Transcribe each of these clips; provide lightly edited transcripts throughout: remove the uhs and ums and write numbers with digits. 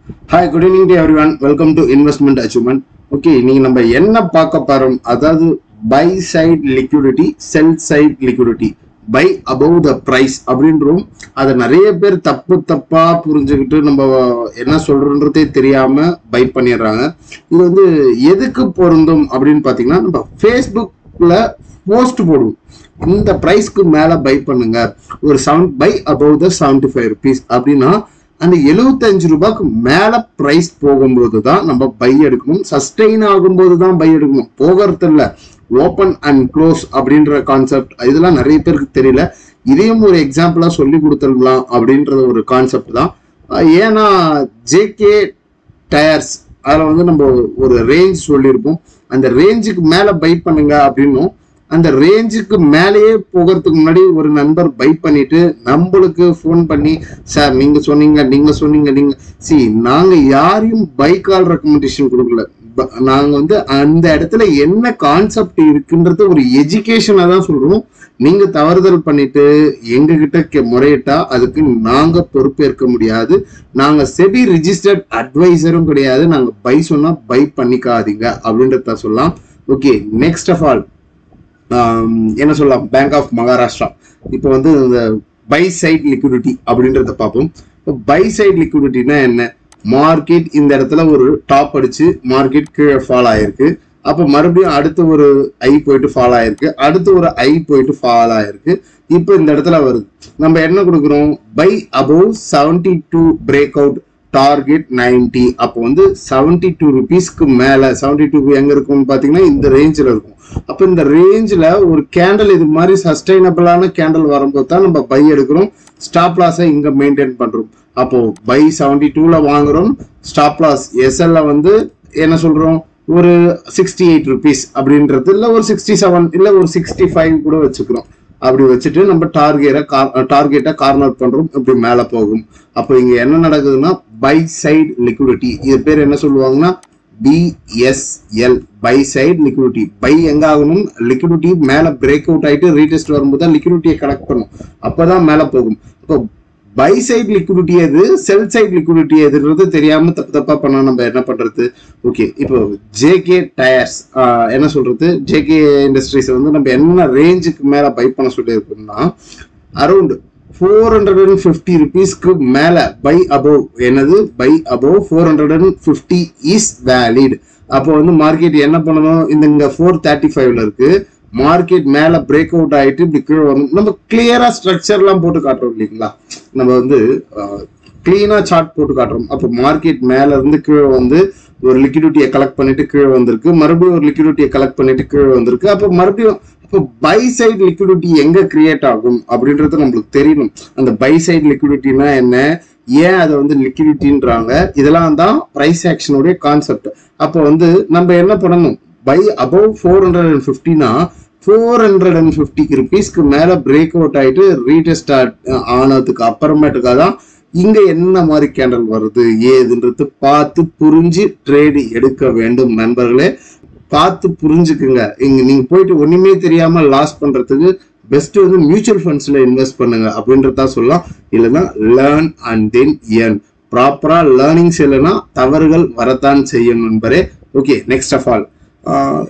Hi, good evening to everyone. Welcome to Investment Achievement. Okay, நீங்க நம்ம என்ன பார்க்க போறோம், அதாவது buy side liquidity, sell side liquidity, buy above the price அப்படின்றோம். அதை நிறைய பேர் தப்பா புரிஞ்சுக்கிட்டு நம்ம என்ன சொல்றோன்றதே தெரியாம பை பண்ணிடுறாங்க. இது வந்து எதுக்கு பொருந்தும் அப்படின்னு பாத்தீங்கன்னா, நம்ம Facebookல போஸ்ட் போடுவோம், இந்த பிரைஸ்க்கு மேல பை பண்ணுங்க, ஒரு பை above the 75 rupees அப்படின்னா அந்த 75 ரூபாய்க்கு மேல பிரைஸ் போகும்போது தான் நம்ம பை எடுக்கணும். சஸ்டெயின் ஆகும்போது தான் பை எடுக்கணும், போகிறது இல்ல. ஓப்பன் அண்ட் க்ளோஸ் அப்படின்ற கான்செப்ட் இதெல்லாம் நிறைய பேருக்கு தெரியல. இதையும் ஒரு எக்ஸாம்பிளா சொல்லி கொடுத்துடலாம் அப்படின்ற ஒரு கான்செப்ட் தான். ஏன்னா ஜேகே டயர்ஸ் அதில் வந்து நம்ம ஒரு ரேஞ்ச் சொல்லியிருப்போம், அந்த ரேஞ்சுக்கு மேல பை பண்ணுங்க அப்படின்னும், அந்த ரேஞ்சுக்கு மேலேயே போகிறதுக்கு முன்னாடி ஒரு நண்பர் பை பண்ணிட்டு நம்மளுக்கு ஃபோன் பண்ணி, சார் நீங்க சொன்னீங்க நாங்க யாரையும் பை கால் ரெக்கமெண்டேஷன் கொடுக்கல. நாங்க வந்து அந்த இடத்துல என்ன கான்செப்ட் இருக்குன்றது ஒரு எஜுகேஷனா தான் சொல்றோம். நீங்க தவறுதல் பண்ணிட்டு எங்க கிட்ட முறையிட்டா அதுக்கு நாங்க பொறுப்பேற்க முடியாது. நாங்க செபி ரிஜிஸ்டர்ட் அட்வைசரும் கிடையாது. நாங்க பை சொன்னா பை பண்ணிக்காதீங்க அப்படின்றத சொல்லலாம். ஓகே, நெக்ஸ்ட் ஆஃப் ஆல் என்ன சொல்லலாம், பேங்க் ஆஃப் மகாராஷ்டிரா இப்போ வந்து இந்த பை சைட் லிக்விடிட்டி அப்படின்றத பார்ப்போம். இப்போ பை சைட் லிக்விடிட்டினா என்ன? மார்க்கெட் இந்த இடத்துல ஒரு டாப் அடிச்சு மார்க்கெட் கீழே ஃபால் ஆயிருக்கு, அப்போ மறுபடியும் அடுத்து ஒரு ஐ போயிட்டு ஃபால் ஆயிருக்கு, அடுத்து ஒரு ஐ போயிட்டு ஃபால் ஆயிருக்கு. இப்போ இந்த இடத்துல வருது, நம்ம என்ன கொடுக்குறோம், by above 72 break out, target 90. அப்போ வந்து 72 ருபீஸ்க்கு மேல, 72 எங்க இருக்கும்னு பாத்தீங்கன்னா இந்த ரேஞ்சில் இருக்கும். அப்போ இந்த ரேஞ்சில் ஒரு கேண்டல் இது மாதிரி சஸ்டைனபிளான கேண்டல் வரும்போது தான் நம்ம பை எடுக்கிறோம். ஸ்டாப் லாஸை இங்க மெயின்டைன் பண்றோம். அப்போ பை 72ல வாங்குறோம், ஸ்டாப் லாஸ் எஸ்எல்ல வந்து என்ன சொல்றோம், ஒரு 68 ருபீஸ் அப்படின்றது, இல்ல ஒரு 67 இல்ல ஒரு 65 கூட வச்சுக்கிறோம். அப்படி வச்சுட்டு நம்ம டார்கெட்டை கார்னர் பண்றோம், இப்படி மேல போகும். அப்போ இங்க என்ன நடக்குதுன்னா பை சைடு லிக்விடிட்டி, இது பேர் என்ன சொல்லுவாங்கன்னா BSL, buy side liquidity. Buy எங்க ஆகணும், லிக்விடிட்டி மேல பிரேக் அவுட் ஆயிட்டு ரீடெஸ்ட் வரும்போது தான் லிக்விடிட்டியை கலெக்ட் பண்ணும், அப்பதான் மேல போகும். இப்போ பை சைட் லிக்விடிட்டி எது, செல் சைட் லிக்விடிட்டி எதுன்றது தெரியாம தப்பா பண்ணா நம்ம என்ன பண்றது? ஓகே, இப்போ ஜேகே டயர்ஸ் என்ன சொல்றது, ஜேகே இண்டஸ்ட்ரீஸ் வந்து நம்ம என்ன ரேஞ்சுக்கு மேல பை பண்ண சொல்லி இருக்கோம்னா, அரௌண்ட் 450 ருபீஸ்க்கு மேல பை அபோவ், என்னது பை அபோவ் 450 இஸ் வேலிட். அப்போ வந்து மார்க்கெட் என்ன பண்ணணும், இந்த 435ல இருக்கு, மார்க்கெட் மேல பிரேக் அவுட் ஆயிட்டு இப்படி கீழே வரும். நம்ம கிளியரா ஸ்ட்ரக்சர் எல்லாம் போட்டு காட்டுறோம் இல்லைங்களா, நம்ம வந்து கிளீனா சார்ட் போட்டு காட்டுறோம். அப்போ மார்க்கெட் மேல இருந்து கீழே வந்து ஒரு லிக்விடிட்டியை கலெக்ட் பண்ணிட்டு கீழே வந்திருக்கு, மறுபடியும் ஒரு லிக்விடிட்டியை கலெக்ட் பண்ணிட்டு கீழே வந்திருக்கு. அப்போ மறுபடியும் இப்போ பை சைட் லிக்விடிட்டி எங்க கிரியேட் ஆகும் அப்படின்றது நம்மளுக்கு தெரியணும். அந்த பை சைட் லிக்விடிட்டினா என்ன, ஏன் அதை வந்து லிக்விடிட்டின்றாங்க, இதெல்லாம் தான் பிரைஸ் ஆக்ஷனுடைய கான்செப்ட். அப்போ வந்து நம்ம என்ன பண்ணணும், பை அபவ் 450னா 450 ருபீஸ்க்கு மேல பிரேக் அவுட் ஆயிட்டு ரீடெஸ்ட் ஆனதுக்கு அப்புறமேட்டுக்கா தான் இங்க என்ன மாதிரி கேண்டல் வருது ஏதுன்றது பார்த்து புரிஞ்சு ட்ரேடு எடுக்க வேண்டும். நண்பர்களே, பார்த்து புரிஞ்சுக்குங்க. இங்க நீங்க போயிட்டு ஒண்ணுமே தெரியாம லாஸ் பண்றதுக்கு பெஸ்ட் வந்து மியூச்சுவல் ஃபண்ட்ஸ்ல இன்வெஸ்ட் பண்ணுங்க அப்படின்றதா சொல்லலாம். இல்லைன்னா லேர்ன் அண்ட் தென் ஏர்ன். ப்ராப்பரா லேர்னிங்ஸ் இல்லைன்னா தவறுகள் வரத்தான் செய்யும் நண்பரே. ஓகே, நெக்ஸ்ட் ஆஃப் ஆல்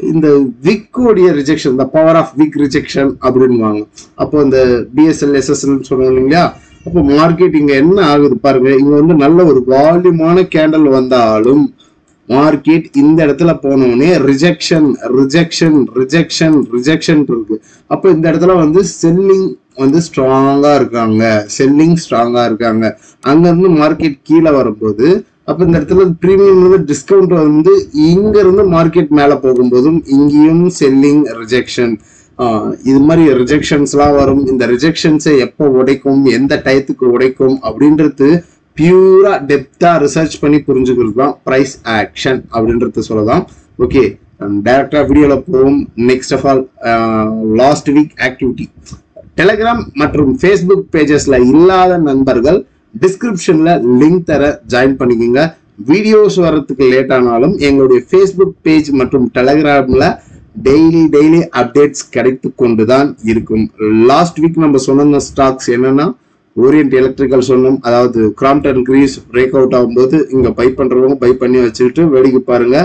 இந்த விக்கோடைய rejection, the power of wick rejection அப்படின்வாங்க. அப்போ இந்த பிஎஸ்எல் எஸ்எஸ்எல் சொல்லுவாங்க இல்லைங்களா. அப்போ மார்க்கெட் இங்க என்ன ஆகுது பாருங்க, இங்க வந்து நல்ல ஒரு வால்யூமான கேண்டல் வந்தாலும் மார்க்கெட் இந்த இடத்துல போனோடனே ரிஜெக்ஷன் ரிஜெக்ஷன் ரிஜெக்ஷன் ரிஜெக்ஷன் இருக்கு. அப்போ இந்த இடத்துல வந்து செல்லிங் வந்து ஸ்ட்ராங்கா இருக்காங்க, செல்லிங் ஸ்ட்ராங்கா இருக்காங்க. அங்க இருந்து மார்க்கெட் கீழே வரும்போது, அப்ப இந்த இடத்துல பிரீமியம் வந்து டிஸ்கவுண்ட் வந்து இங்க இருந்து மார்க்கெட் மேல போகும்போதும் இங்கேயும் செல்லிங் ரிஜெக்ஷன், இது மாதிரி ரிஜெக்ஷன்ஸ் எல்லாம் வரும். இந்த ரிஜெக்ஷன்ஸை எப்போ உடைக்கும், எந்த டயத்துக்கு உடைக்கும் அப்படின்றது பியூரா டெப்தா ரிசர்ச் பண்ணி புரிஞ்சுக்கிறது தான் பிரைஸ் ஆக்ஷன் அப்படின்றத சொல்லலாம். ஓகே, டைரக்டா வீடியோல போவோம். Next of all last week activity, Telegram மற்றும் ஃபேஸ்புக் பேஜஸ்ல இல்லாத நண்பர்கள் டிஸ்கிரிப்ஷன்ல லிங்க் தர ஜாயின் பண்ணிக்கோங்க. வீடியோஸ் வர்றதுக்கு லேட் ஆனாலும் எங்களுடைய ஃபேஸ்புக் பேஜ் மற்றும் டெலிகிராம்ல டெய்லி அப்டேட்ஸ் கிடைத்து கொண்டுதான் இருக்கும். லாஸ்ட் வீக் நம்ம சொன்ன ஸ்டாக்ஸ் என்னன்னா ஓரியன்ட் எலக்ட்ரிக்கல் சொன்னோம், அதாவது கிராம்ப்டன் கிரீஸ் பிரேக் அவுட் ஆகும்போது இங்க பை பண்றவங்க பை பண்ணி வச்சுக்கிட்டு வேடிக்கை பாருங்க.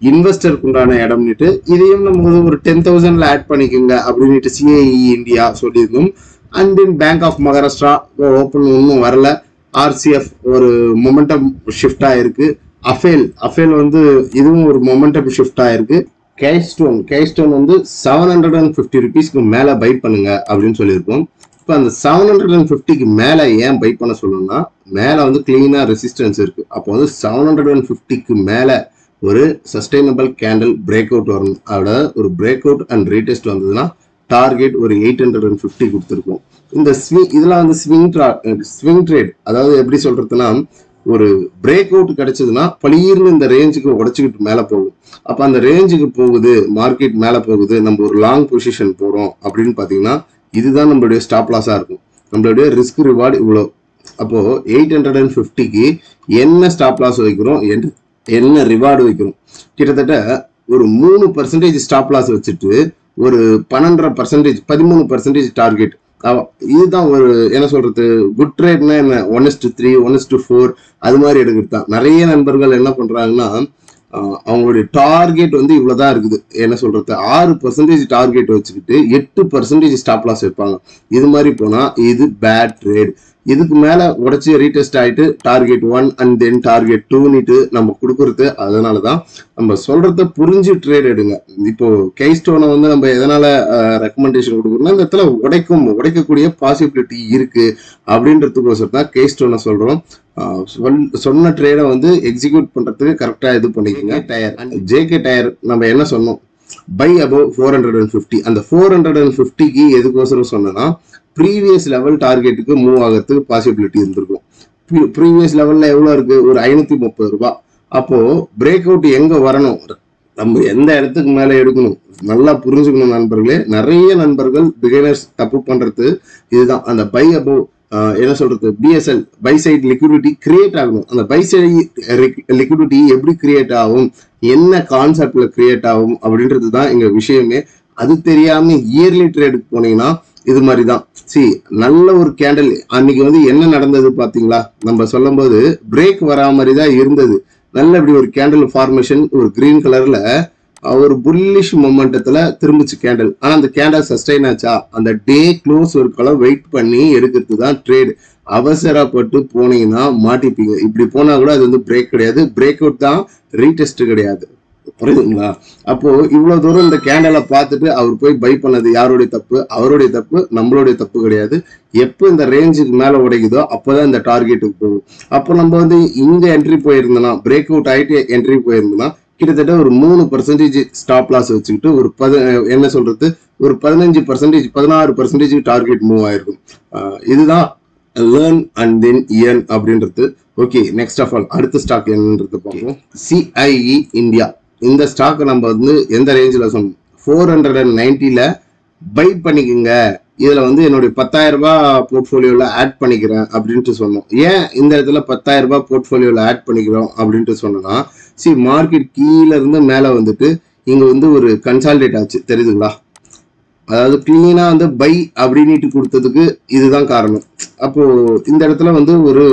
இன்வெஸ்டருக்கு உண்டான இடம்னுட்டு இதையும் நம்ம ஒரு 10,000ல ஆட் பண்ணிக்கோங்க அப்படின்ட்டு CAE இந்தியா சொல்லியிருந்தோம். And then bank of Maharashtra open இன்னும் வரல. RCF ஒரு மொமெண்டம் ஷிஃப்ட் ஆயிருக்கு. அஃபேல் வந்து இதுவும் ஒரு மொமெண்டம் ஷிஃப்ட் ஆயிருக்கு. கேஸ்டோன் வந்து 750 rupeesக்கு மேல பை பண்ணுங்க அப்படின்னு சொல்லியிருக்கோம். இப்போ அந்த 750க்கு மேல ஏன் பை பண்ண சொல்லணும்னா, மேல வந்து கிளீனா ரெசிஸ்டன்ஸ் இருக்கு. அப்போ வந்து 750க்கு மேல ஒரு சஸ்டைனபிள் கேண்டில் பிரேக் அவுட் வரணும். அதாவது ஒரு பிரேக் அவுட் அண்ட் ரீடெஸ்ட் வந்ததுன்னா டார்கெட் ஒரு 850 கொடுத்துருக்கோம். இந்த இதெல்லாம் வந்து ஸ்விங் ட்ரேட், அதாவது எப்படி சொல்றதுன்னா, ஒரு பிரேக் அவுட் கிடைச்சதுன்னா பளீர்னு இந்த ரேஞ்சுக்கு உடைச்சுக்கிட்டு மேல போகும். அப்ப அந்த ரேஞ்சுக்கு போகுது, மார்க்கெட் மேல போகுது, நம்ம ஒரு லாங் பொசிஷன் போறோம் அப்படின்னு பாத்தீங்கன்னா இதுதான் நம்மளுடைய ஸ்டாப் லாஸா இருக்கும். நம்மளுடைய ரிஸ்க் ரிவார்டு இவ்வளோ. அப்போ 850க்கு என்ன ஸ்டாப் லாஸ் வைக்கிறோம், என்ன ரிவார்டு வைக்கிறோம், கிட்டத்தட்ட ஒரு 3% ஸ்டாப் லாஸ் வச்சுட்டு ஒரு 12%, 13% டார்கெட். இதுதான் ஒரு என்ன சொல்றது, குட் ட்ரேட்னா என்ன, 1:3, 1:4 அது மாதிரி எடுக்கிறது தான். நிறைய நண்பர்கள் என்ன பண்றாங்கன்னா, அவங்களுடைய டார்கெட் வந்து இவ்வளவுதான் இருக்குது, என்ன சொல்றது 6% டார்கெட் வச்சுக்கிட்டு 8% ஸ்டாப் லாஸ் வைப்பாங்க. இது மாதிரி போனா இது பேட் ட்ரேட். இதுக்கு மேல உடைச்சு ரீடெஸ்ட் ஆயிட்டு டார்கெட் 1 அண்ட் தென் டார்கெட் 2ன்னுட்டு நம்ம கொடுக்கறது. அதனாலதான் நம்ம சொல்றத புரிஞ்சு ட்ரேட் எடுங்க. இப்போ கேஸ்டோனை வந்து நம்ம எதனால ரெக்கமெண்டேஷன் கொடுக்குறோம்னா, இந்த இடத்துல உடைக்கக்கூடிய பாசிபிலிட்டி இருக்கு அப்படின்றதுக்கோசரம் தான் கேஸ்டோனை சொல்றோம். சொன்ன ட்ரேடை வந்து எக்ஸிக்யூட் பண்றதுக்கு கரெக்டா இது பண்ணிக்கோங்க. டயர் JK டயர் நம்ம என்ன சொன்னோம், பை அபவ் 450. அந்த 450க்கு எதுக்கோசரம் சொன்னா, ப்ரீவியஸ் லெவல் டார்கெட்டுக்கு மூவ் ஆகிறதுக்கு பாசிபிலிட்டி இருந்திருக்கும். ப்ரீவியஸ் லெவல்ல எவ்வளவு இருக்கு, ஒரு 530 ரூபாய். அப்போ பிரேக் அவுட் எங்க வரணும், நம்ம எந்த இடத்துக்கு மேல எடுக்கணும், நல்லா புரிஞ்சுக்கணும் நண்பர்களே. நிறைய நண்பர்கள் பிகினர்ஸ் தப்பு பண்றது இதுதான். அந்த பை அபவ் என்ன சொல்றது, BSL buy side liquidity create ஆகணும். அந்த பை சைட் லிக்விடிட்டி எப்படி கிரியேட் ஆகும், என்ன கான்செப்ட்ல கிரியேட் ஆகும் அப்படின்றது தான் எங்க விஷயமே. அது தெரியாம இயர்லி ட்ரேடுக்கு போனீங்கன்னா இது மாதிரிதான். நல்ல ஒரு கேண்டில் அன்னைக்கு வந்து என்ன நடந்தது பாத்தீங்களா, நம்ம சொல்லும் போது பிரேக் வரா மாதிரி தான் இருந்தது. நல்ல இப்படி ஒரு கேண்டில் ஃபார்மேஷன், ஒரு கிரீன் கலர்ல ஒரு புல்லிஷ் மொமெண்டத்துல திரும்பிச்சு கேண்டில். ஆனா அந்த கேண்டில் சஸ்டைன் ஆச்சா, அந்த டே க்ளோஸ் ஒரு கலர் வெயிட் பண்ணி எடுக்கிறது தான் ட்ரேட். அவசரப்பட்டு போனீங்கன்னா மாட்டிப்பீங்க. இப்படி போனா கூட அது வந்து பிரேக் கிடையாது, பிரேக் அவுட் தான், ரீடெஸ்ட் கிடையாது. புரியுதுங்களா? அப்போ இவ்வளவு தூரம் இந்த கேண்டலை பார்த்துட்டு அவர் போய் பை பண்ணது யாருடைய தப்பு, அவருடைய தப்பு, நம்மளுடைய தப்பு கிடையாது. எப்போ இந்த ரேஞ்சுக்கு மேல உடைக்குதோ அப்போதான் இந்த டார்கெட்டுக்கு போகும். அப்போ நம்ம வந்து இங்க என்ட்ரி போயிருந்தோம்னா, பிரேக் அவுட் ஆயிட்டு என்ட்ரி போயிருந்தோம்னா கிட்டத்தட்ட ஒரு 3% ஸ்டாப் லாஸ் வச்சுக்கிட்டு ஒரு என்ன சொல்றது, ஒரு 15%, 16% டார்கெட் மூவ் ஆயிருக்கும். இதுதான் லேர்ன் அண்ட் தென் இயர்ன் அப்படின்றது. ஓகே, நெக்ஸ்ட் ஆஃப் ஆல் அடுத்த ஸ்டாக் என்னன்றது பார்ப்போம். CIE India. இந்த ஸ்டாக் நம்ம வந்து எந்த ரேஞ்சில் சொன்னோம், 490ல பை பண்ணிக்கோங்க. இதுல வந்து என்னுடைய 10,000 ரூபாய் போர்ட்ஃபோலியோல ஆட் பண்ணிக்கிறேன் அப்படின்ட்டு சொன்னோம். ஏன் இந்த இடத்துல 10,000 ரூபாய் போர்ட்ஃபோலியோல ஆட் பண்ணிக்கிறோம் அப்படின்ட்டு சொன்னோம்னா, மார்க்கெட் கீழே இருந்து மேல வந்துட்டு இங்க வந்து ஒரு கன்சாலிடேட் ஆச்சு, தெரியுதுங்களா? அதாவது கிளீனா வந்து பை அப்படின்ட்டு கொடுத்ததுக்கு இதுதான் காரணம். அப்போ இந்த இடத்துல வந்து ஒரு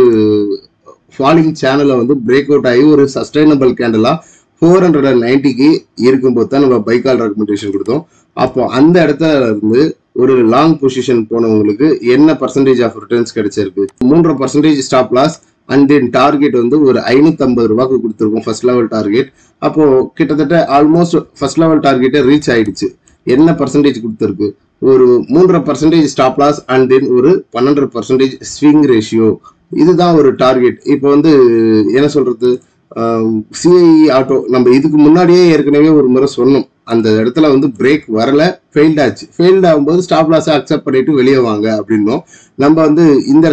ஃபாலிங் சேனலை வந்து பிரேக் அவுட் ஆகி ஒரு சஸ்டைனபிள் கேண்டலா 490க்கு இருக்கும்போது தான் நம்ம பை கால் ரெக்கமெண்டேஷன் கொடுத்தோம். அப்போ அந்த இடத்துல இருந்து ஒரு லாங் பொசிஷன் போனவங்களுக்கு என்ன பர்சன்டேஜ் ஆஃப் ரிட்டர்ன்ஸ் கிடைச்சிருக்கு, 3% stop loss and then target வந்து ஒரு 550 ரூபாய்க்கு கொடுத்துருக்கோம் ஃபர்ஸ்ட் லெவல் டார்கெட். அப்போ கிட்டத்தட்ட ஆல்மோஸ்ட் ஃபர்ஸ்ட் லெவல் டார்கெட்டை ரீச் ஆயிடுச்சு. என்ன பர்சன்டேஜ் கொடுத்துருக்கு, ஒரு 3% ஸ்டாப் லாஸ் அண்ட் தென் ஒரு 12% ஸ்விங் ரேஷியோ. இதுதான் ஒரு டார்கெட். இப்போ வந்து என்ன சொல்றது, CIE ஆட்டோ நம்ம இதுக்கு முன்னாடியே ஏற்கனவே ஒரு முறை சொன்னோம், அந்த இடத்துல வந்து பிரேக் வரல, ஃபெயில்ட் ஆச்சு. ஃபெயில்ட் ஆகும்போது ஸ்டாப் லாஸை அக்செப்ட் பண்ணிட்டு வெளியே வாங்க அப்படின்னோம். நம்ம வந்து இந்த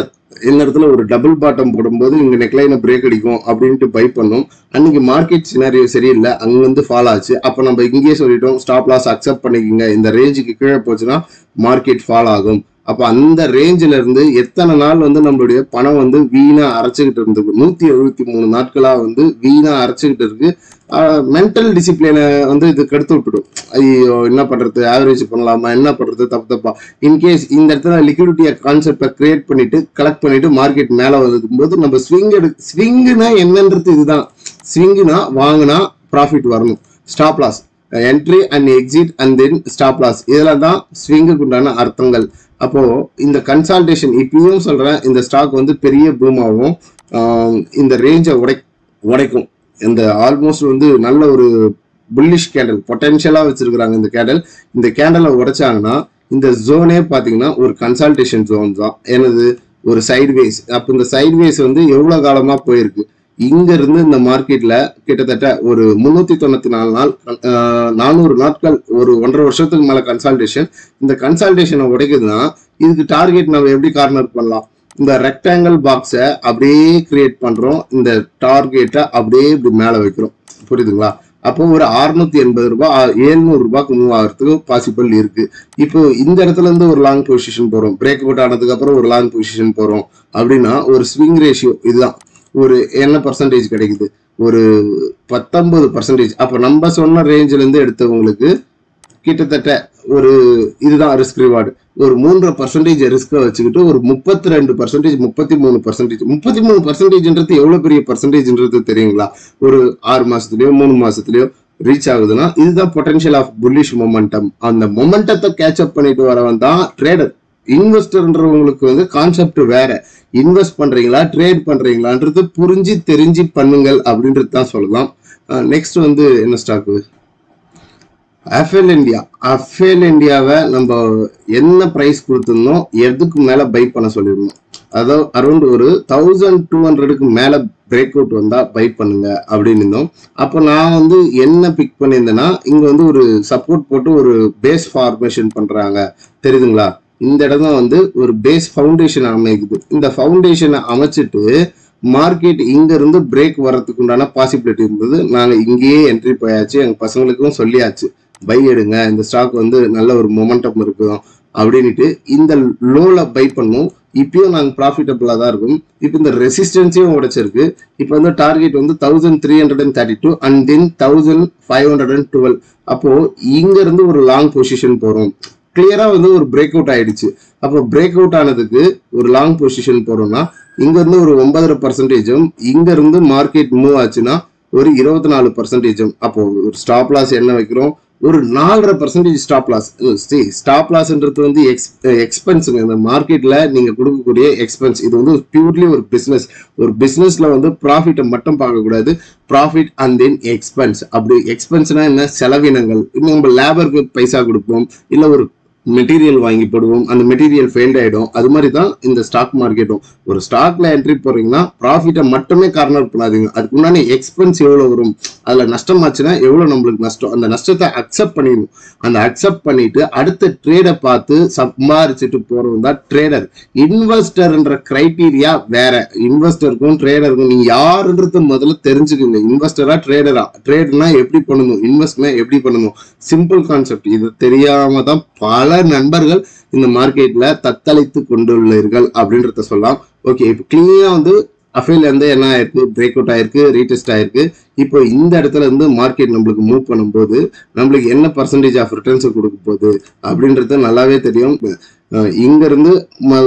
இடத்துல ஒரு டபுள் பாட்டம் போடும்போது இங்க நெக்லைனை பிரேக் அடிக்கும் அப்படின்ட்டு பை பண்ணோம். அன்னைக்கு மார்க்கெட் சினாரியோ சரியில்லை, அங்க வந்து ஃபால் ஆச்சு. அப்போ நம்ம இங்கேயே சொல்லிட்டோம், ஸ்டாப் லாஸ் அக்செப்ட் பண்ணிக்கோங்க, இந்த ரேஞ்சுக்கு கீழே போச்சுன்னா மார்க்கெட் ஃபால் ஆகும் அப்ப அந்த ரேஞ்சில இருந்து எத்தனை நாள் வந்து நம்மளுடைய பணம் வந்து வீணா அரைச்சுக்கிட்டு இருந்தது, 173 நாட்களா வந்து வீணா அரைச்சுக்கிட்டு இருக்கு. மென்டல் டிசிப்ளினை வந்து இது கெடுத்து விட்டுடும். ஐயோ என்ன பண்றது, ஆவரேஜ் பண்ணலாமா, என்ன பண்றது, தப்பா. இன்கேஸ் இந்த இடத்துல லிக்விடிட்டியை கான்செப்டை கிரியேட் பண்ணிட்டு கலெக்ட் பண்ணிட்டு மார்க்கெட் மேல வரும்போது நம்ம ஸ்விங்குனா என்னன்றது இதுதான். ஸ்விங்குனா வாங்கினா ப்ராஃபிட் வரணும், stop loss, entry and exit and then stop loss, இதெல்லாம் தான் ஸ்விங்குக்கு உண்டான அர்த்தங்கள். அப்போ இந்த கன்சால்டேஷன் இப்பயும் சொல்றேன், இந்த ஸ்டாக் வந்து பெரிய பூம் ஆகும், இந்த ரேஞ்சை உடைக்கும். இந்த ஆல்மோஸ்ட் வந்து நல்ல ஒரு புல்லிஷ் கேண்டல் பொட்டன்ஷியலா வச்சிருக்கிறாங்க. இந்த கேண்டலை உடைச்சாங்கன்னா இந்த ஜோனே பாத்தீங்கன்னா ஒரு கன்சால்டேஷன் ஜோன் தான். எனது ஒரு சைட்வேஸ். அப்ப இந்த சைட்வேஸ் வந்து எவ்வளவு காலமா போயிருக்கு, இங்க இருந்து இந்த மார்க்கெட்ல கிட்டத்தட்ட ஒரு 394 நாள், 400 நாட்கள், ஒரு 1.5 வருஷத்துக்கு மேல கன்சால்டேஷன். இந்த கன்சால்டேஷனை உடைக்குதுன்னா இதுக்கு டார்கெட் நம்ம எப்படி கார்னர் பண்ணலாம், இந்த ரெக்டாங்கிள் பாக்ஸை அப்படியே கிரியேட் பண்றோம், இந்த டார்கெட்டை அப்படியே இப்படி மேல வைக்கிறோம், புரியுதுங்களா? அப்போ ஒரு 680 ரூபாய் 700 ரூபாய்க்கு மூவ் ஆகிறதுக்கு பாசிபிள் இருக்கு. இப்போ இந்த இடத்துல இருந்து ஒரு லாங் பொசிஷன் போறோம், பிரேக் அவுட் ஆனதுக்கு அப்புறம் ஒரு லாங் பொசிஷன் போறோம் அப்படின்னா ஒரு ஸ்விங் ரேஷியோ இதுதான். ஒரு என்ன பர்சன்டேஜ் கிடைக்குது, ஒரு 19%. அப்ப நம்ம சொன்ன ரேஞ்சில இருந்து எடுத்தவங்களுக்கு கிட்டத்தட்ட ஒரு இதுதான் ரிஸ்க் ரிவார்டு. ஒரு 3% ரிஸ்க வச்சுக்கிட்டு ஒரு 32%, 33%. எவ்வளவு பெரிய பர்சன்டேஜ்ன்றது தெரியுங்களா? ஒரு 6 மாசத்துலயோ 3 மாசத்துலயோ ரீச் ஆகுதுன்னா இதுதான் பொட்டன்ஷியல் ஆஃப் புல்லிஷ் மொமெண்டம். அந்த மொமெண்டத்தை கேட்சப் பண்ணிட்டு வரவன் தான் ட்ரேடர். இன்வெஸ்டர்ன்றவங்களுக்கு வந்து கான்செப்ட் வேற. இன்வெஸ்ட் பண்றீங்களா ட்ரேட் பண்றீங்களான்றது புரிஞ்சு தெரிஞ்சு பண்ணுங்கள் அப்படின்றது தான் சொல்லலாம். நெக்ஸ்ட் வந்து என்ன ஸ்டாக், அஃபேல் இந்தியாவை நம்ம என்ன பிரைஸ் கொடுத்துருந்தோம், எதுக்கு மேல பை பண்ண சொல்லியிருந்தோம், அதாவது அரௌண்ட் ஒரு 1200க்கு மேல பிரேக் அவுட் வந்தா பை பண்ணுங்க அப்படின்னு இருந்தோம். அப்போ நான் வந்து என்ன பிக் பண்ணியிருந்தேன்னா, இங்க வந்து ஒரு சப்போர்ட் போட்டு ஒரு பேஸ் ஃபார்மேஷன் பண்றாங்க தெரியுதுங்களா? இந்த இடம் தான் வந்து ஒரு பேஸ் ஃபவுண்டேஷன் அமைக்குது. இந்த ஃபவுண்டேஷனை அமைச்சிட்டு மார்க்கெட் இங்க இருந்து பிரேக் வர்றதுக்கு உண்டான பாசிபிலிட்டி இருந்தது. நாங்க இங்கேயே என்ட்ரி போயாச்சு, எங்க பசங்களுக்கும் சொல்லியாச்சு பை எடுங்க, இந்த ஸ்டாக் வந்து நல்ல ஒரு மொமெண்டம் இருக்கும் அப்படின்ட்டு இந்த லோல பை பண்ணும். இப்பயும் நாங்க ப்ராஃபிட்டபிளா தான் இருக்கும். இப்போ இந்த ரெசிஸ்டன்ஸையும் உடைச்சிருக்கு. இப்போ வந்து டார்கெட் வந்து 1332 அண்ட் தென் 1512. அப்போ இங்க இருந்து ஒரு லாங் பொசிஷன் போறோம், கிளியரா வந்து ஒரு பிரேக் அவுட் ஆயிடுச்சு. அப்போ பிரேக் அவுட் ஆனதுக்கு ஒரு லாங் பொசிஷன் போறோம்னா இங்க இருந்து ஒரு 9.5%, இங்க இருந்து மார்க்கெட் மூவ் ஆச்சுன்னா ஒரு 24%. அப்போ ஒரு ஸ்டாப் லாஸ் என்ன வைக்கிறோம், ஒரு 4.5% ஸ்டாப் லாஸ். ஸ்டாப் லாஸ்ன்றது வந்து எக்ஸ்பென்ஸுங்க. இந்த மார்க்கெட்ல நீங்க கொடுக்கக்கூடிய எக்ஸ்பென்ஸ். இது வந்து பியூர்லி ஒரு பிசினஸ். ஒரு பிசினஸ்ல வந்து ப்ராஃபிட்டை மட்டும் பார்க்க கூடாது, ப்ராஃபிட் அண்ட் தென் எக்ஸ்பென்ஸ். அப்படி எக்ஸ்பென்ஸ்னா என்ன, செலவினங்கள். இன்னும் நம்ம லேபருக்கு பைசா கொடுப்போம், இல்ல ஒரு மெட்டீரியல் வாங்கி போடுவோம், அந்த மெட்டீரியல் ஃபெயில்ட் ஆயிடும். அது மாதிரி தான் இந்த ஸ்டாக் மார்க்கெட்டும். ஒரு ஸ்டாக்ல என்ட்ரி போறீங்கன்னா ப்ராஃபிட்டை மட்டுமே கார்னர் பண்ணாதீங்க, அதுக்கு முன்னாடி எக்ஸ்பென்ஸ் எவ்வளவு வரும், அதுல நஷ்டம் ஆச்சுன்னா எவ்வளவு நம்மளுக்கு நஷ்டம், அந்த நஷ்டத்தை அக்செப்ட் பண்ணிடணும். அந்த அக்செப்ட் பண்ணிட்டு அடுத்த ட்ரேடை பார்த்து சம்பாரிச்சுட்டு போறவங்க தான் ட்ரேடர். இன்வெஸ்டர்ன்ற கிரைட்டீரியா வேற. இன்வெஸ்டருக்கும் ட்ரேடருக்கும் நீங்க யாருன்றது முதல்ல தெரிஞ்சுக்கோங்க. இன்வெஸ்டரா ட்ரேடரா, ட்ரேட்னா எப்படி பண்ணணும், இன்வெஸ்ட்னா எப்படி பண்ணணும், சிம்பிள் கான்செப்ட். இது தெரியாம தான் பல நண்பர்கள் இந்த மார்க்கெட்ல தத்தளித்து கொண்டுள்ளீர்கள் அப்படின்றத சொல்லலாம். ஓகே, இப்போ கிளியரா வந்து அஃபேல் வந்து என்ன ஆயிருக்கு, பிரேக் அவுட் ஆயிருக்கு, ரீடெஸ்ட் ஆயிருக்கு. இப்போ இந்த இடத்துல இருந்து மார்க்கெட் நம்மளுக்கு மூவ் பண்ணும்போது நம்மளுக்கு என்ன பர்சன்டேஜ் ஆஃப் ரிட்டர்ன்ஸ் கொடுக்க போகுது அப்படின்றது நல்லாவே தெரியும். இங்க இருந்து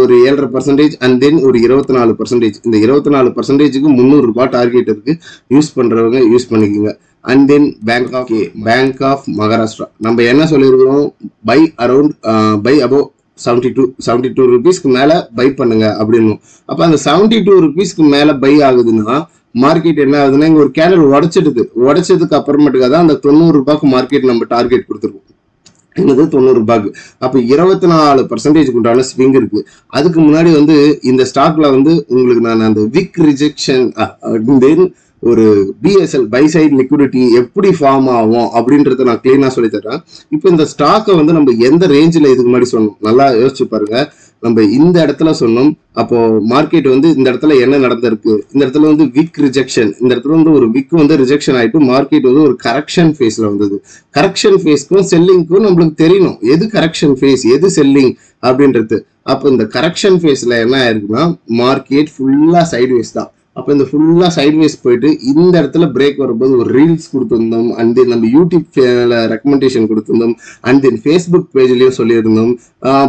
ஒரு 7.5% அண்ட் தென் ஒரு 24%. இந்த 24%க்கு 300 ரூபாய் டார்கெட் இருக்கு. யூஸ் பண்றவங்க யூஸ் பண்ணிக்கோங்க. And then bank of Maharashtra நம்ம என்ன சொல்லியிருக்கிறோம், பை அரௌண்ட் பை அபவ் 72 ருபீஸ்க்கு மேல பை பண்ணுங்க அப்படின்னு. அப்ப அந்த 72 ருபீஸ்க்கு மேல பை ஆகுதுன்னா மார்க்கெட் என்ன ஆகுதுன்னா, இங்க ஒரு கேண்டல் உடைச்சதுக்கு அப்புறமேட்டுக்காக தான் அந்த 90 ரூபாய்க்கு மார்க்கெட் நம்ம டார்கெட் கொடுத்துருக்கோம். என்னது 90 ரூபாய்க்கு. அப்ப 24% உண்டான ஸ்விங் இருக்கு. அதுக்கு முன்னாடி வந்து இந்த ஸ்டாக்ல வந்து உங்களுக்கு நான் அந்த விக் ரிஜெக்ஷன் ஒரு பிஎஸ்எல் பை சைட் லிக்விடிட்டி எப்படி ஃபார்ம் ஆகும் அப்படின்றத நான் கிளீனா சொல்லி தரேன். இப்போ இந்த ஸ்டாக்கை வந்து நம்ம எந்த ரேஞ்சில் இதுக்கு முன்னாடி சொன்னோம், நல்லா யோசிச்சு பாருங்க. நம்ம இந்த இடத்துல சொன்னோம், அப்போ மார்க்கெட் வந்து இந்த இடத்துல என்ன நடந்திருக்கு, இந்த இடத்துல வந்து விக் ரிஜெக்ஷன், இந்த இடத்துல வந்து ஒரு விக் வந்து ரிஜெக்ஷன் ஆயிட்டு மார்க்கெட் வந்து ஒரு கரெக்ஷன் ஃபேஸ்ல வந்தது. கரெக்ஷன் ஃபேஸ்க்கும் செல்லிங்க்கும் நம்மளுக்கு தெரியணும் எது கரெக்ஷன் ஃபேஸ் எது செல்லிங் அப்படின்றது. அப்போ இந்த கரெக்ஷன் ஃபேஸ்ல என்ன ஆயிருக்குன்னா மார்க்கெட் ஃபுல்லா சைட்வேஸ் தான். அப்போ இந்த ஃபுல்லா சைட்வேஸ் போயிட்டு இந்த இடத்துல பிரேக் வரும்போது ஒரு ரீல்ஸ் கொடுத்துருந்தோம், அண்ட் தென் நம்ம யூடியூப் ரெக்கமெண்டேஷன் கொடுத்துருந்தோம், அண்ட் தென் ஃபேஸ்புக் பேஜ்லயும் சொல்லியிருந்தோம்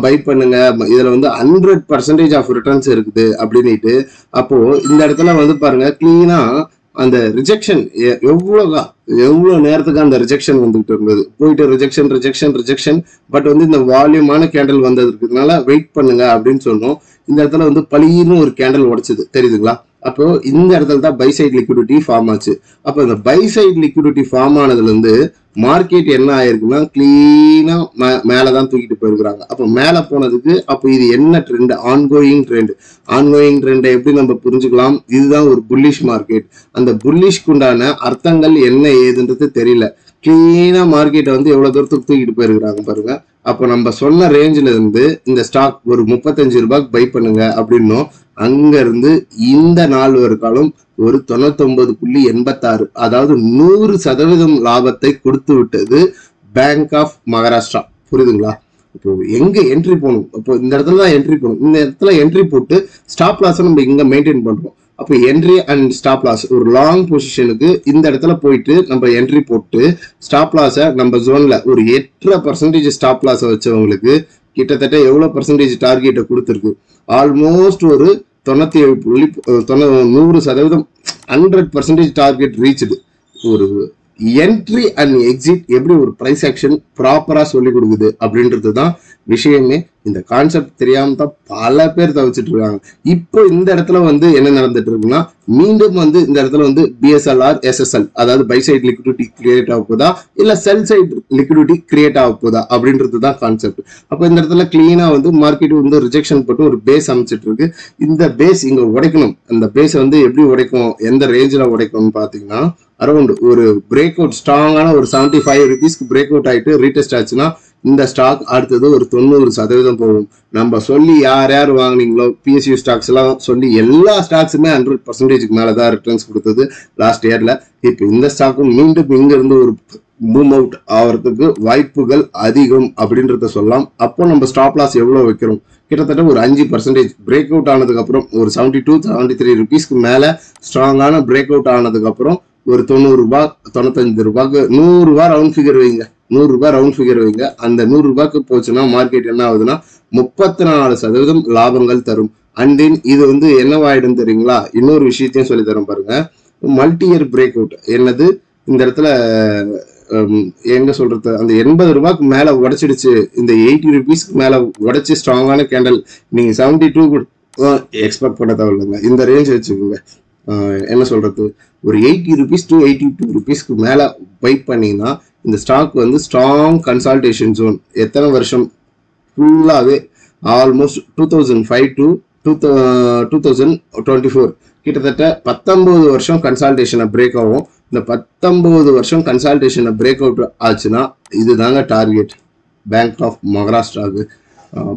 பை பண்ணுங்க, இதுல வந்து 100% ஆஃப் ரிட்டர்ன்ஸ் இருக்குது அப்படின்ட்டு. அப்போ இந்த இடத்துல வந்து பாருங்க கிளீனா அந்த ரிஜெக்ஷன் எவ்வளவு நேரத்துக்கு அந்த ரிஜெக்ஷன் வந்துகிட்டு இருந்தது, போயிட்டு ரிஜெக்ஷன். பட் வந்து இந்த வால்யூமான கேண்டல் வந்ததுனால வெயிட் பண்ணுங்க அப்படின்னு சொன்னோம். இந்த இடத்துல வந்து பளின்னு ஒரு கேண்டல் உடைச்சது தெரியுதுங்களா. அப்போ இந்த இடத்துல தான் பை சைட் லிக்விடிட்டி ஃபார்ம் ஆச்சு. அப்போ இந்த பை சைட் லிக்விடிட்டி ஃபார்ம் ஆனதுல இருந்து மார்க்கெட் என்ன ஆயிருக்குன்னா கிளீனா மேலதான் தூக்கிட்டு போயிருக்கிறாங்க. அப்போ மேல போனதுக்கு அப்போ இது என்ன ட்ரெண்ட்? ஆன்கோயிங் ட்ரெண்டை எப்படி நம்ம புரிஞ்சுக்கலாம்? இதுதான் ஒரு புல்லிஷ் மார்க்கெட். அந்த புல்லிஷ்க்கு உண்டான அர்த்தங்கள் என்ன ஏதுன்றது தெரியல. கிளீனா மார்க்கெட்டை வந்து எவ்வளவு தூரத்துக்கு தூக்கிட்டு போயிருக்கிறாங்க பாருங்க. அப்போ நம்ம சொன்ன ரேஞ்சில இருந்து இந்த ஸ்டாக் ஒரு 35 ரூபாய்க்கு பை பண்ணுங்க அப்படின்னும், அங்க இருந்து இந்த நாள் ஒரு காலம் ஒரு 99.86, அதாவது 100% லாபத்தை கொடுத்து விட்டது பேங்க் ஆஃப் மகாராஷ்டிரா. புரியுதுங்களா? இப்போ எங்க என்ட்ரி போகணும்? அப்போ இந்த இடத்துல தான் என்ட்ரி போகணும். இந்த இடத்துல என்ட்ரி போட்டு ஸ்டாப் லாஸ் நம்ம இங்க மெயின்டைன் பண்றோம். அப்போ என்ட்ரி அண்ட் ஸ்டாப் லாஸ் ஒரு லாங் பொசிஷனுக்கு இந்த இடத்துல போயிட்டு நம்ம என்ட்ரி போட்டு ஸ்டாப் லாஸை நம்ம ஜோன்ல ஒரு 8% ஸ்டாப் லாஸை வச்சவங்களுக்கு கிட்டத்தட்ட எவ்வளவு பர்சன்டேஜ் டார்கெட்டை கொடுத்துருக்கு? ஆல்மோஸ்ட் ஒரு 100% 100% டார்கெட் ரீச்டு. ஒரு என்ட்ரி அண்ட் எக்ஸிட் எப்படி ஒரு பிரைஸ் ஆக்ஷன் ப்ராப்பரா சொல்லி கொடுக்குது அப்படின்றது தான் விஷயமே. இந்த கான்செப்ட் தெரியாம தான் பல பேர் தவிச்சிட்டு இருக்காங்க. இப்போ இந்த இடத்துல வந்து என்ன நடந்துட்டு இருக்குன்னா, மீண்டும் வந்து இந்த இடத்துல வந்து BSLR SSL, அதாவது பை சைட் லிக்விடிட்டி கிரியேட் ஆக போதா இல்ல செல் சைட் லிக்விடிட்டி கிரியேட் ஆக போதா அப்படின்றது தான் கான்செப்ட். அப்போ இந்த இடத்துல கிளீனா வந்து மார்க்கெட் வந்து ரிஜெக்ஷன் போட்டு ஒரு பேஸ் அமைச்சிட்டு இருக்கு. இந்த பேஸ் இங்க உடைக்கணும். அந்த பேஸ் வந்து எப்படி உடைக்கும், எந்த ரேஞ்சில் உடைக்கும்னு பாத்தீங்கன்னா, அரௌண்ட் ஒரு பிரேக் அவுட் ஸ்ட்ராங்கான ஒரு 75 rupeesக்கு பிரேக் அவுட் ஆயிட்டு ரீடெஸ்ட் ஆச்சுன்னா இந்த ஸ்டாக் அடுத்தது ஒரு 90% போகும். நம்ம சொல்லி யார் யார் வாங்கினீங்களோ PSU ஸ்டாக்ஸ் எல்லாம் சொல்லி எல்லா ஸ்டாக்ஸுமே 100%க்கு மேலதான் ரிட்டர்ன்ஸ் கொடுத்தது லாஸ்ட் இயர்ல. இப்போ இந்த ஸ்டாக்கும் மீண்டும் இங்க இருந்து ஒரு பூம் அவுட் ஆகிறதுக்கு வாய்ப்புகள் அதிகம் அப்படின்றத சொல்லலாம். அப்போ நம்ம ஸ்டாப் லாஸ் எவ்வளவு வைக்கிறோம்? கிட்டத்தட்ட ஒரு 5% பிரேக் அவுட் ஆனதுக்கு அப்புறம் ஒரு 72-73 rupeesக்கு மேல ஸ்ட்ராங்கான பிரேக் அவுட் ஆனதுக்கு அப்புறம் ஒரு 90 ரூபாய் 95 ரூபாய்க்கு 100 ரூபாய் ரவுண்ட் ஃபிகர் வைங்க, 100 ரூபாய் ரவுண்ட் ஃபிகர் வைங்க. அந்த 100 ரூபாய்க்கு போச்சுன்னா மார்க்கெட் என்ன ஆகுதுன்னா 34% லாபங்கள் தரும். அண்ட் தென் இது வந்து என்னவாயிடும் தெரியுங்களா? இன்னொரு விஷயத்தையும் சொல்லி தரும் பாருங்க. மல்டி இயர் பிரேக் அவுட் என்னது இந்த இடத்துல எங்க சொல்றது, அந்த 80 ரூபாய்க்கு மேல உடைச்சிடுச்சு, இந்த 80 rupeesக்கு மேல உடைச்சு ஸ்ட்ராங்கான கேண்டல் நீங்க 72 எக்ஸ்பெக்ட் பண்ண தேவையில்லைங்க. இந்த ரேஞ்ச் வச்சுக்கோங்க. என்ன சொல்றது, ஒரு 80 rupees to 82 rupeesக்கு மேல பை பண்ணீங்கன்னா இந்த ஸ்டாக் வந்து ஸ்ட்ராங் கன்சால்டேஷன் ஜோன். எத்தனை வருஷம்? ஃபுல்லாவே ஆல்மோஸ்ட் 2005 to 2024 கிட்டத்தட்ட 19 வருஷம் கன்சால்டேஷனை பிரேக் ஆகும். இந்த 19 வருஷம் கன்சால்டேஷனை பிரேக் அவுட் ஆச்சுன்னா இதுதாங்க டார்கெட் பேங்க் ஆஃப் மகாராஷ்டிராவுக்கு.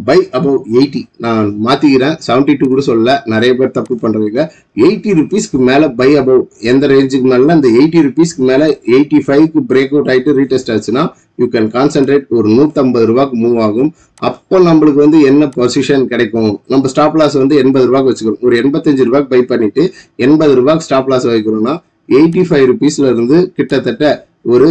பை அபவ் 80, நான் மாத்திக்கிறேன், 72 கூட சொல்ல, நிறைய பேர் தப்பு பண்றீங்க. 80 rupeesக்கு மேல பை அபவ், எந்த ரேஞ்சுக்கு மேல இந்த 80 rupeesக்கு மேல 85க்கு பிரேக் அவுட் ஆயிட்டு ரீடெஸ்ட் ஆச்சுன்னா யூ கேன் கான்சென்ட்ரேட் ஒரு 150 ரூபாய்க்கு மூவ் ஆகும். அப்போ நம்மளுக்கு வந்து என்ன பொசிஷன் கிடைக்கும்? நம்ம ஸ்டாப் லாஸ் வந்து 80 ரூபாய்க்கு வச்சுக்கிறோம். ஒரு 85 ரூபாய்க்கு பை பண்ணிட்டு 80 ரூபாய்க்கு ஸ்டாப் லாஸ் வைக்கிறோம்னா 85 rupeesல இருந்து கிட்டத்தட்ட ஒரு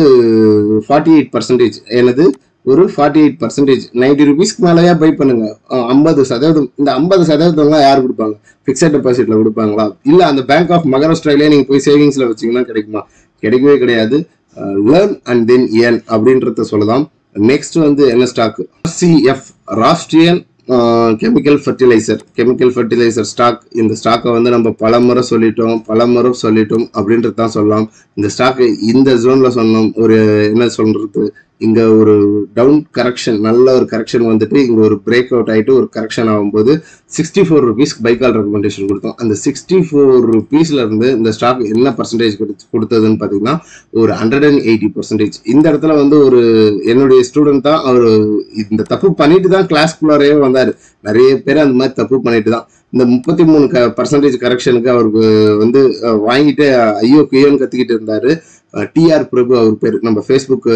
48%, எனது ஒரு 48%, 90 rupeesக்கு மேலேயே பை பண்ணுங்க. 50%. இந்த 50% யார் கொடுப்பாங்க? பிக்சட் டெபாசிட்ல கொடுப்பாங்களா? இல்ல அந்த பேங்க் ஆஃப் மகாராஷ்டிராலே நீங்க போய் சேவிங்ஸ்ல வச்சீங்கன்னா கிடைக்குமா? கிடைக்கவே கிடையாது. லேர்ன் அண்ட் தென் ஏர்ன் அப்படின்றத சொல்லலாம். நெக்ஸ்ட் வந்து என்ன stock? RCF, Rashtriya chemical fertilizer stock. இந்த ஸ்டாக்கை வந்து நம்ம பலமுறை சொல்லிட்டோம் அப்படின்றது தான் சொல்லலாம். இந்த ஸ்டாக் இந்த ஜோன்ல சொன்னோம். ஒரு என்ன சொல்றது, இங்க ஒரு டவுன் கரெக்ஷன், நல்ல ஒரு கரெக்ஷன் வந்துட்டு இங்க ஒரு பிரேக் அவுட் ஆயிட்டு ஒரு கரெக்ஷன் ஆகும்போது 64 rupeesக்கு பை கால் ரெக்கமெண்டேஷன் கொடுத்தோம். அந்த 64 rupeesல இருந்து இந்த ஸ்டாக் என்ன பர்சன்டேஜ் கொடுத்ததுன்னு பாத்தீங்கன்னா ஒரு 180%. இந்த இடத்துல வந்து ஒரு என்னுடைய ஸ்டூடெண்ட் தான், அவர் இந்த தப்பு பண்ணிட்டு தான் கிளாஸ்குள்ளாரே வந்தாரு. நிறைய பேர் அந்த மாதிரி தப்பு பண்ணிட்டு தான் இந்த 33% கரெக்ஷனுக்கு அவருக்கு வந்து வாங்கிட்டு ஐயோ கியோன்னு கத்திக்கிட்டு இருந்தாரு. TR பிரபு அவர் பேர், நம்ம ஃபேஸ்புக்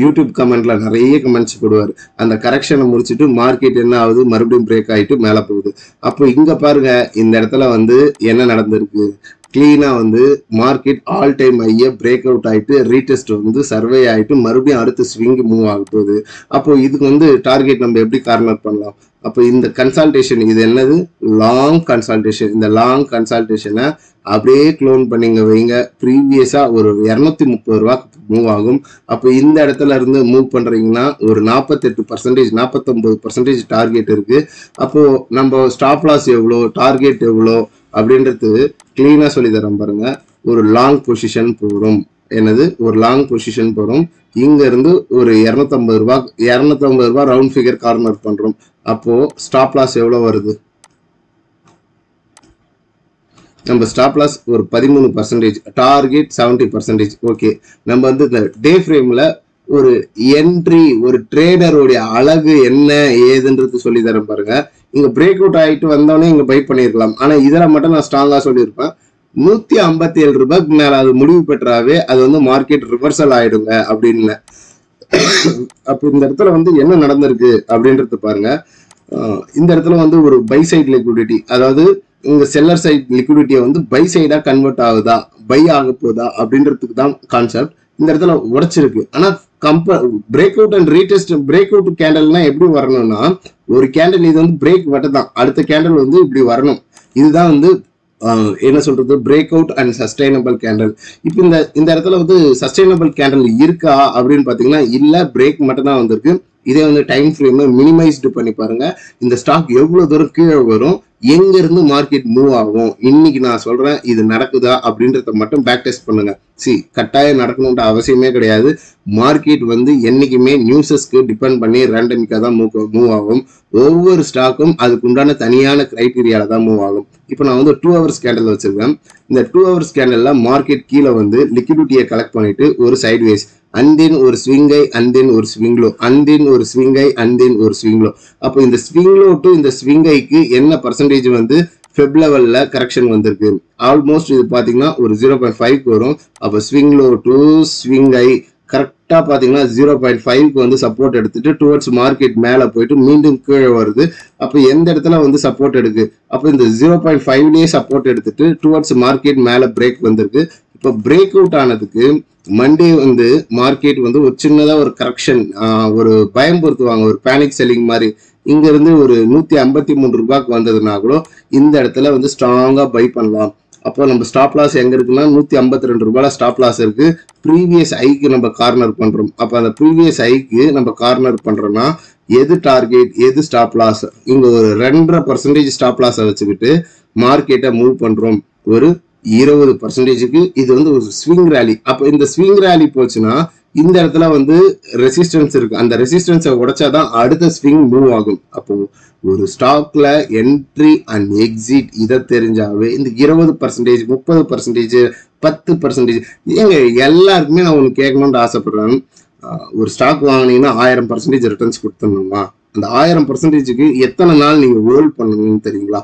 யூடியூப் கமெண்ட்ல நிறைய கமெண்ட்ஸ் போடுவார். அந்த கரெக்ஷனை முடிச்சுட்டு மார்க்கெட் என்ன ஆகுது, மறுபடியும் பிரேக் ஆகிட்டு மேலே போகுது. அப்போ இங்க பாருங்க, இந்த இடத்துல வந்து என்ன நடந்திருக்கு, கிளீனா வந்து மார்க்கெட் ஆல் டைம் ஹையை பிரேக் அவுட் ஆயிட்டு ரீடெஸ்ட் வந்து சர்வே ஆயிட்டு மறுபடியும் அடுத்து ஸ்விங் மூவ் ஆக போகுது. அப்போ இதுக்கு வந்து டார்கெட் நம்ம எப்படி கார்னர் பண்ணலாம்? அப்போ இந்த கன்சல்டேஷன் இது என்னது, லாங் கன்சல்டேஷன். இந்த லாங் கன்சல்டேஷனை அப்படியே க்ளோன் பண்ணிங்க வைங்க, ப்ரீவியஸா ஒரு 230 ரூபாய்க்கு மூவ் ஆகும். அப்போ இந்த இடத்துல இருந்து மூவ் பண்றீங்கன்னா ஒரு 48% 49% டார்கெட் இருக்கு. அப்போ நம்ம ஸ்டாப் லாஸ் எவ்வளோ, டார்கெட் எவ்வளோ அப்படின்றது கிளீனா சொல்லி தரோம் பாருங்க. ஒரு லாங் பொசிஷன் போடும், என்னது ஒரு லாங் பொசிஷன் போடும். இங்க இருந்து ஒரு 250 ரூபாய் ரவுண்ட் ஃபிகர் கார்னர் பண்றோம். அப்போ ஸ்டாப் லாஸ் எவ்வளவு வருது, நம்ம ஸ்டாப் லாஸ் ஒரு 13%, டார்கெட் 70%. ஓகே, நம்ம வந்து இந்த டே ஃப்ரேம்ல ஒரு என்ட்ரி, ஒரு ட்ரேடருடைய அழகு என்ன ஏதுன்றது சொல்லி தரேன் பாருங்க. இங்க பிரேக் அவுட் ஆகிட்டு வந்தோடனே இங்க பை பண்ணிருக்கலாம். ஆனா இதுல மட்டும் நான் ஸ்ட்ராங்கா சொல்லியிருப்பேன், 157 ரூபாய்க்கு மேல அது முடிவு பெற்றாவே அது வந்து மார்க்கெட் ரிவர்சல் ஆயிடுங்க அப்படின்னு. அப்ப இந்த இடத்துல வந்து என்ன நடந்திருக்கு அப்படின்றது பாருங்க. இந்த இடத்துல வந்து ஒரு பை சைட் லிக்விடிட்டி, அதாவது இந்த செல்லர் சைட் லிக்விடிட்டியை வந்து பை சைடா கன்வெர்ட் ஆகுதா, பை ஆக போதா அப்படின்றதுக்கு தான் கான்செப்ட். இந்த இடத்துல உடைச்சிருக்கு. ஆனா break out and retest, break out கேண்டல்னா எப்படி வரணும்னா, ஒரு கேண்டல் இது வந்து பிரேக் மட்டும் தான், அடுத்த கேண்டல் வந்து இப்படி வரணும். இதுதான் வந்து என்ன சொல்றது, break out and sustainable candle. இப்போ இந்த இடத்துல வந்து சஸ்டைனபிள் கேண்டல் இருக்கா அப்படின்னு பாத்தீங்கன்னா இல்ல, பிரேக் மட்டும் தான் வந்திருக்கு. இதே வந்து டைம் ஃப்ரேம் மினிமைஸ்டு பண்ணி பாருங்க, இந்த ஸ்டாக் எவ்வளவு தூரம் கீழே வரும், எங்க இருந்து மார்க்கெட் மூவ் ஆகும். இன்னைக்கு நான் சொல்றேன் இது நடக்குதா அப்படின்றத மட்டும் பேக் டெஸ்ட் பண்ணுங்க. கட்டாயம் நடக்கணும்ன்ற அவசியமே கிடையாது. மார்க்கெட் வந்து என்னைக்குமே நியூஸஸ்க்கு டிபெண்ட் பண்ணி ரேண்டமிக்கா தான் மூவ் ஆகும். ஒவ்வொரு ஸ்டாக்கும் அதுக்கு உண்டான தனியான கிரைட்டீரியால தான் மூவ் ஆகும். இப்போ நான் வந்து 2 ஹவர்ஸ் கேண்டல் வச்சிருக்கேன். இந்த 2 ஹவர்ஸ் கேண்டல்ல மார்க்கெட் கீழே வந்து லிக்விடிட்டியை கலெக்ட் பண்ணிட்டு ஒரு சைட்வேஸ், and then ஒரு ஸ்விங் ஹை, and then ஒரு ஸ்விங் லோ, and then ஒரு ஸ்விங் ஹை, and then ஒரு ஸ்விங் லோ. அப்போ இந்த ஸ்விங் லோ டு இந்த ஸ்விங் ஹைக்கு என்ன பர்சன்டேஜ் வந்து ஃபெப் லெவல்ல கரெக்ஷன் வந்திருக்கு, ஆல்மோஸ்ட் இது பாத்தீங்கன்னா ஒரு 0.5 வரும். அப்போ swing low to swing high கரெக்டா பாத்தீங்கன்னா 0.5க்கு வந்து சப்போர்ட் எடுத்துட்டு டுவர்ட்ஸ் மார்க்கெட் மேல போயிட்டு மீண்டும் கீழே வருது. அப்போ எந்த இடத்துல வந்து சப்போர்ட் எடுக்கு, அப்போ இந்த 0.5லயே சப்போர்ட் எடுத்துட்டு டுவர்ட்ஸ் மார்க்கெட் மேல பிரேக் வந்திருக்கு. இப்போ பிரேக் அவுட் ஆனதுக்கு மண்டே வந்து மார்க்கெட் வந்து ஒரு சின்னதா ஒரு கரெக்ஷன், ஒரு பயம் பொறுத்துவாங்க, ஒரு பேனிக் செல்லிங் மாதிரி. இங்க இருந்து ஒரு 153 ரூபாய்க்கு வந்ததுன்னா கூட இந்த இடத்துல வந்து ஸ்ட்ராங்கா பை பண்ணலாம். அப்போ நம்ம ஸ்டாப் லாஸ் எங்க இருக்குன்னா 152 ரூபாயில ஸ்டாப் லாஸ் இருக்கு. ப்ரீவியஸ் ஐக்கு நம்ம கார்னர் பண்றோம். அப்ப அந்த ப்ரீவியஸ் ஐக்கு நம்ம கார்னர் பண்றோம்னா எது டார்கெட் எது ஸ்டாப் லாஸ், இங்க ஒரு 2.5% ஸ்டாப் லாஸை வச்சுக்கிட்டு மார்க்கெட்டை மூவ் பண்றோம் ஒரு 20%க்கு. இது வந்து ஒரு ஸ்விங் ரேலி. அப்போ இந்த ஸ்விங் ரேலி போச்சுன்னா இந்த இடத்துல வந்து ரெசிஸ்டன்ஸ் இருக்கு, அந்த ரெசிஸ்டன்ஸை உடைச்சாதான் அடுத்த ஸ்விங் மூவ் ஆகும். அப்போ ஒரு ஸ்டாக்ல என்ட்ரி அண்ட் எக்ஸிட் இதை தெரிஞ்சாவே இந்த 20%, 30%, 10%, ஏங்க எல்லாருக்குமே நான் ஒன்று கேட்கணும்னு ஆசைப்படுறேன். ஒரு ஸ்டாக் வாங்கினீங்கன்னா 1000% ரிட்டர்ன்ஸ் கொடுத்துடணுமா? அந்த 1000%க்கு எத்தனை நாள் நீங்க ஹோல்ட் பண்ணணும்னு தெரியுங்களா?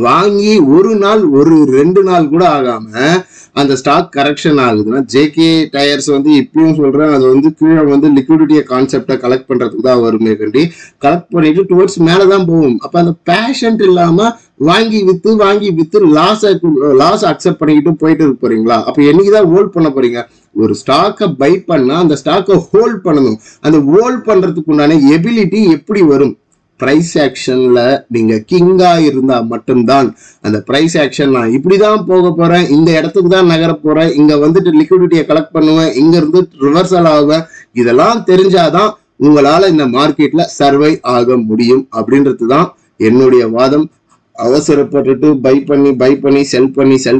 வாங்கி ஒரு நாள் ஒரு 2 நாள் கூட ஆகாம அந்த ஸ்டாக் கரெக்ஷன் ஆகுதுன்னா, ஜேகே டயர்ஸ் வந்து இப்பயும் சொல்றேன், அது வந்து கீழே வந்து லிக்விடிட்டியை கான்செப்டை கலெக்ட் பண்றதுக்கு தான் வருமே கண்டி, கலெக்ட் பண்ணிட்டு டுவர்ட்ஸ் மேலதான் போகும். அப்ப அந்த பேஷண்ட் இல்லாம வாங்கி வித்து லாஸ் அக்செப்ட் பண்ணிக்கிட்டு போயிட்டு இருக்க போறீங்களா? அப்ப என்னைக்குதான் ஹோல்ட் பண்ண போறீங்க? ஒரு ஸ்டாக்கை பை பண்ணா அந்த ஸ்டாக்கை ஹோல்ட் பண்ணணும். அந்த ஹோல்ட் பண்றதுக்கு உண்டான எபிலிட்டி எப்படி வரும்? பிரைஸ் ஆக்ஷன்ல நீங்க கிங்கா இருந்தா மட்டும்தான் அந்த பிரைஸ் ஆக்ஷன், நான் இப்படிதான் போக போறேன், இந்த இடத்துக்கு தான் நகர போறேன், இங்க வந்துட்டு லிக்விடிட்டியை கலெக்ட் பண்ணுவேன், இங்க இருந்து ரிவர்சல் ஆகுவேன், இதெல்லாம் தெரிஞ்சாதான் உங்களால இந்த மார்க்கெட்ல சர்வை ஆக முடியும் அப்படின்றதுதான் என்னுடைய வாதம். அவசரப்பட்டுட்டு பை பண்ணி செல்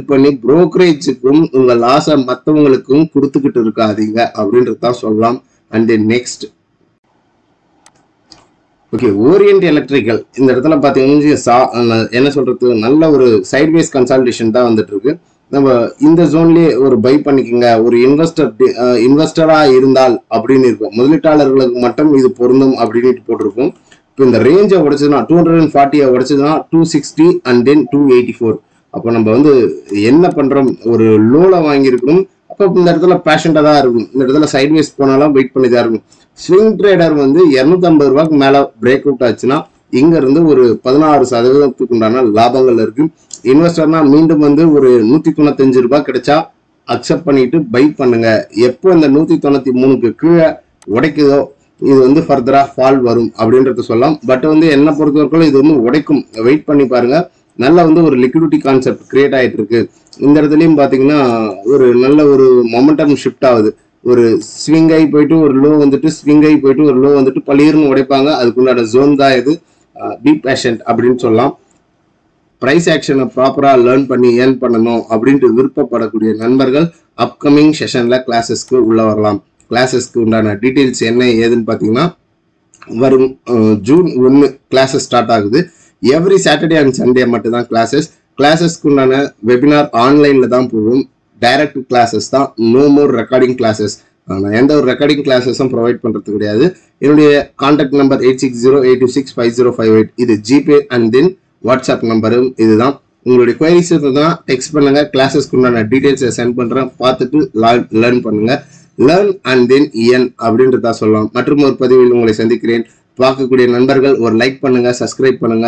பண்ணி புரோக்கரேஜுக்கும் உங்க லாஸை மற்றவங்களுக்கும் கொடுத்துக்கிட்டு இருக்காதீங்க அப்படின்றதான் சொல்லலாம். And then next, okay, Orient Electrical இந்த இடத்துல பார்த்தீங்கன்னா என்ன சொல்றது, நல்ல ஒரு சைட்வேஸ் கன்சால்டேஷன் தான் வந்துட்டு இருக்கு. நம்ம இந்த ஜோன்லயே ஒரு பை பண்ணிக்கோங்க, ஒரு இன்வெஸ்டரா இருந்தால் அப்படின்னு இருக்கும். முதலீட்டாளர்களுக்கு மட்டும் இது பொருந்தும் அப்படின்னு போட்டிருக்கும். இப்போ இந்த ரேஞ்சை உடைச்சதுன்னா 240 உடைச்சதுன்னா 260 அண்ட் தென் 284. அப்போ நம்ம வந்து என்ன பண்றோம், ஒரு லோல வாங்கியிருக்கணும், அப்போ இந்த இடத்துல பேஷண்டா தான் இருக்கும். இந்த இடத்துல சைட்வேஸ் போனாலும் வெயிட் பண்ணி தான் இருக்கும். ஸ்விங் ட்ரேடர் வந்து 250 ரூபாய்க்கு மேல பிரேக் அவுட் ஆச்சுன்னா இங்க இருந்து ஒரு 16% உண்டான லாபங்கள் இருக்கு. இன்வெஸ்டர்னா மீண்டும் வந்து ஒரு 195 ரூபாய் கிடைச்சா அக்செப்ட் பண்ணிட்டு பை பண்ணுங்க. எப்போ இந்த 193க்கு கீழே உடைக்குதோ இது வந்து ஃபர்தரா ஃபால் வரும் அப்படின்றது சொல்லலாம். பட் வந்து என்ன பொறுத்தவரைக்கும் இது வந்து உடைக்கும், வெயிட் பண்ணி பாருங்க. நல்ல வந்து ஒரு லிக்விடிட்டி கான்செப்ட் கிரியேட் ஆயிட்டு இருக்கு. இந்த இடத்துலயும் பாத்தீங்கன்னா ஒரு நல்ல ஒரு மொமெண்டம் ஷிஃப்ட் ஆகுது. ஒரு ஸ்விங் ஆகி போயிட்டு ஒரு லோ வந்துட்டு ஸ்விங் ஆகி போயிட்டு ஒரு லோ வந்துட்டு பளிர்னு உடைப்பாங்க. அதுக்குள்ளான ஜோன் தான் இது. பி பேஷண்ட் அப்படின்னு சொல்லலாம். பிரைஸ் ஆக்ஷனை ப்ராப்பரா லேர்ன் பண்ணி ஏர்ன் பண்ணணும் அப்படின்ட்டு விருப்பப்படக்கூடிய நண்பர்கள் அப்கமிங் செஷன்ல கிளாஸஸ்க்கு உள்ள வரலாம். கிளாஸஸ்க்கு உண்டான டீட்டெயில்ஸ் என்ன ஏதுன்னு பாத்தீங்கன்னா வரும் ஜூன் 1 கிளாஸஸ் ஸ்டார்ட் ஆகுது. எவ்ரி சாட்டர்டே அண்ட் சண்டே மட்டும் தான் கிளாஸஸ்க்கு உண்டான வெபினார் ஆன்லைன்ல தான் போகும். டைரக்ட் கிளாஸஸ் தான், நோ மோர் ரெக்கார்டிங் கிளாஸஸ். நான் எந்த ஒரு ரெக்கார்டிங் கிளாஸஸும் ப்ரொவைட் பண்றது கிடையாது. என்னுடைய கான்டாக்ட் நம்பர் 8608265058. இது ஜிபே அண்ட் தென் வாட்ஸ்அப் நம்பரும் இதுதான். உங்களுடைய குவரிஸ் தான் டெக்ஸ்ட் பண்ணுங்க. கிளாஸஸ்க்கு உண்டான டீடைல்ஸை சென்ட் பண்றேன், பார்த்துட்டு லேர்ன் பண்ணுங்க. லேர்ன் அண்ட் தென் இயன் அப்படின்றதா சொல்லலாம். மற்றும் ஒரு பதிவில் உங்களை சந்திக்கிறேன். பார்க்கக்கூடிய நண்பர்கள் ஒரு லைக் பண்ணுங்க, சப்ஸ்கிரைப் பண்ணுங்க.